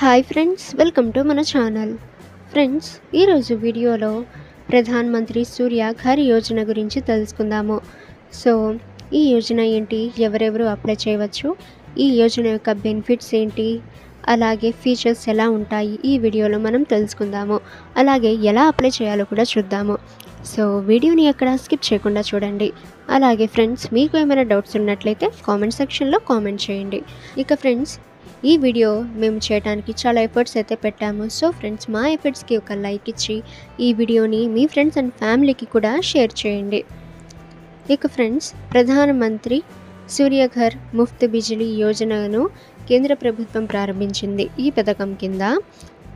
Hi friends, welcome to మన channel. Friends, ఈరోజు వీడియోలో ప్రధాన్ మంత్రి సూర్య ఘర్ యోజన గురించి తెలుసుకుందాము. సో ఈ యోజన ఏంటి, ఎవరెవరు అప్లై చేయవచ్చు, ఈ యోజన యొక్క బెనిఫిట్స్ ఏంటి, అలాగే ఫీచర్స్ ఎలా ఉంటాయి, ఈ వీడియోలో మనం తెలుసుకుందాము. అలాగే ఎలా అప్లై చేయాలో కూడా చూద్దాము. సో వీడియోని ఎక్కడ స్కిప్ చేయకుండా చూడండి. అలాగే ఫ్రెండ్స్, మీకు ఏమైనా డౌట్స్ ఉన్నట్లయితే కామెంట్ సెక్షన్లో కామెంట్ చేయండి. ఇక ఫ్రెండ్స్, ఈ వీడియో మేము చేయడానికి చాలా ఎఫర్ట్స్ అయితే పెట్టాము. సో ఫ్రెండ్స్, మా ఎఫర్ట్స్కి ఒక లైక్ ఇచ్చి ఈ వీడియోని మీ ఫ్రెండ్స్ అండ్ ఫ్యామిలీకి కూడా షేర్ చేయండి. ఇక ఫ్రెండ్స్, ప్రధానమంత్రి సూర్యఘర్ ముఫ్త్ బిజిలీ యోజనను కేంద్ర ప్రభుత్వం ప్రారంభించింది. ఈ పథకం కింద 1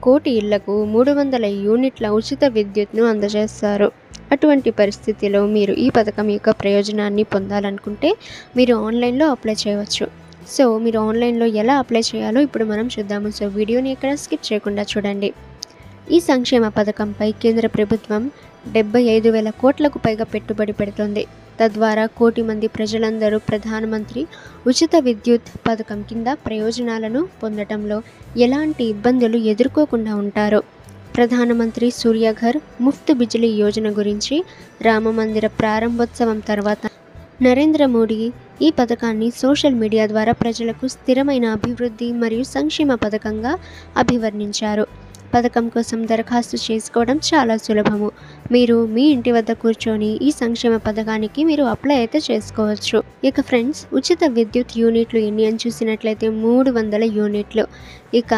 కోటి ఇళ్లకు 300 యూనిట్ల ఉచిత విద్యుత్ను అందజేస్తారు. అటువంటి పరిస్థితిలో మీరు ఈ పథకం యొక్క ప్రయోజనాన్ని పొందాలనుకుంటే మీరు ఆన్లైన్లో అప్లై చేయవచ్చు. సో మీరు ఆన్లైన్లో ఎలా అప్లై చేయాలో ఇప్పుడు మనం చూద్దాము. సో వీడియోని ఎక్కడ స్కిప్ చేయకుండా చూడండి. ఈ సంక్షేమ పథకంపై కేంద్ర ప్రభుత్వం 75,000 కోట్లకు పైగా పెట్టుబడి పెడుతుంది. తద్వారా 1 కోటి మంది ప్రజలందరూ ప్రధానమంత్రి ఉచిత విద్యుత్ పథకం కింద ప్రయోజనాలను పొందడంలో ఎలాంటి ఇబ్బందులు ఎదుర్కోకుండా ఉంటారు. ప్రధానమంత్రి సూర్యఘర్ ముఫ్త్ బిజిలీ యోజన గురించి రామమందిర ప్రారంభోత్సవం తర్వాత నరేంద్ర మోడీ ఈ పథకాన్ని సోషల్ మీడియా ద్వారా ప్రజలకు స్థిరమైన అభివృద్ధి మరియు సంక్షేమ పథకంగా అభివర్ణించారు. పథకం కోసం దరఖాస్తు చేసుకోవడం చాలా సులభము. మీరు మీ ఇంటి వద్ద కూర్చొని ఈ సంక్షేమ పథకానికి మీరు అప్లై అయితే చేసుకోవచ్చు. ఇక ఫ్రెండ్స్, ఉచిత విద్యుత్ యూనిట్లు ఎన్ని అని చూసినట్లయితే 300 యూనిట్లు. ఇక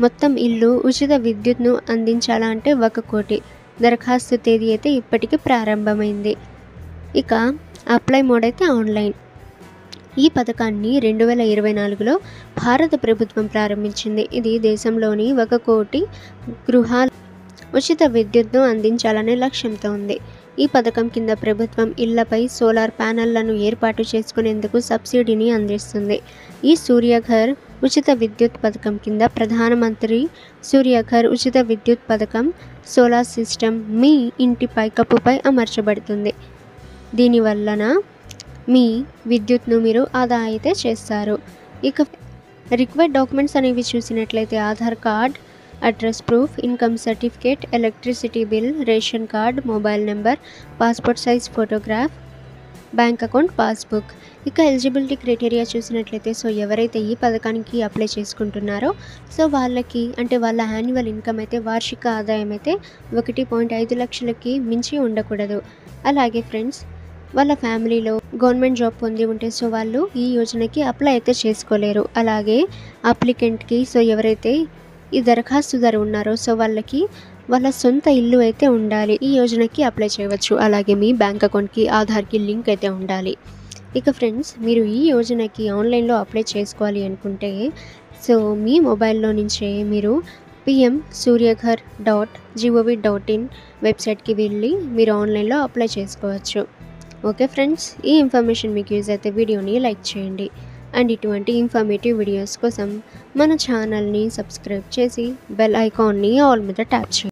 మొత్తం ఇల్లు ఉచిత విద్యుత్ను అందించాలంటే 1 కోటి. దరఖాస్తు తేదీ అయితే ఇప్పటికీ ప్రారంభమైంది. ఇక అప్లై మోడ్ అయితే ఆన్లైన్. ఈ పథకాన్ని 2024లో భారత ప్రభుత్వం ప్రారంభించింది. ఇది దేశంలోని 1 కోటి గృహాల ఉచిత విద్యుత్ను అందించాలనే లక్ష్యంతో ఉంది. ఈ పథకం కింద ప్రభుత్వం ఇళ్లపై సోలార్ ప్యానెళ్లను ఏర్పాటు చేసుకునేందుకు సబ్సిడీని అందిస్తుంది. ఈ సూర్యఘర్ ఉచిత విద్యుత్ పథకం కింద ప్రధానమంత్రి సూర్యఘర్ ఉచిత విద్యుత్ పథకం సోలార్ సిస్టమ్ మీ ఇంటి పైకప్పుపై అమర్చబడుతుంది. దీనివలన మీ విద్యుత్ను మీరు ఆదా అయితే చేస్తారు. ఇక రిక్వైర్డ్ డాక్యుమెంట్స్ అనేవి చూసినట్లయితే Aadhaar card, address proof, income certificate, electricity bill, ration card, mobile number, passport size photograph, bank account passbook. ఇక ఎలిజిబిలిటీ క్రైటీరియా చూసినట్లయితే సో ఎవరైతే ఈ పథకానికి అప్లై చేసుకుంటున్నారో సో వాళ్ళకి అంటే వాళ్ళ యాన్యువల్ ఇన్కమ్ అయితే వార్షిక ఆదాయం అయితే 1.5 లక్షలకి మించి ఉండకూడదు. అలాగే ఫ్రెండ్స్, వాళ్ళ ఫ్యామిలీలో గవర్నమెంట్ జాబ్ పొంది ఉంటే సో వాళ్ళు ఈ యోజనకి అప్లై అయితే చేసుకోలేరు. అలాగే అప్లికెంట్కి సో ఎవరైతే ఈ దరఖాస్తుదారు ఉన్నారో సో వాళ్ళకి వాళ్ళ సొంత ఇల్లు అయితే ఉండాలి. ఈ యోజనకి అప్లై చేయవచ్చు. అలాగే మీ బ్యాంక్ అకౌంట్కి ఆధార్కి లింక్ అయితే ఉండాలి. ఇక ఫ్రెండ్స్, మీరు ఈ యోజనకి ఆన్లైన్లో అప్లై చేసుకోవాలి అనుకుంటే సో మీ మొబైల్లో నుంచే మీరు pmsuryaghar.gov.in వెబ్సైట్కి వెళ్ళి మీరు ఆన్లైన్లో అప్లై చేసుకోవచ్చు. ఓకే ఫ్రెండ్స్, ఈ ఇన్ఫర్మేషన్ మీకు యూజ్ అయితే వీడియోని లైక్ చేయండి. అండ్ ఇటువంటి ఇన్ఫర్మేటివ్ వీడియోస్ కోసం మన ఛానల్ని సబ్స్క్రైబ్ చేసి బెల్ ఐకాన్ని ఆల్ మీద ట్యాప్ చేయండి.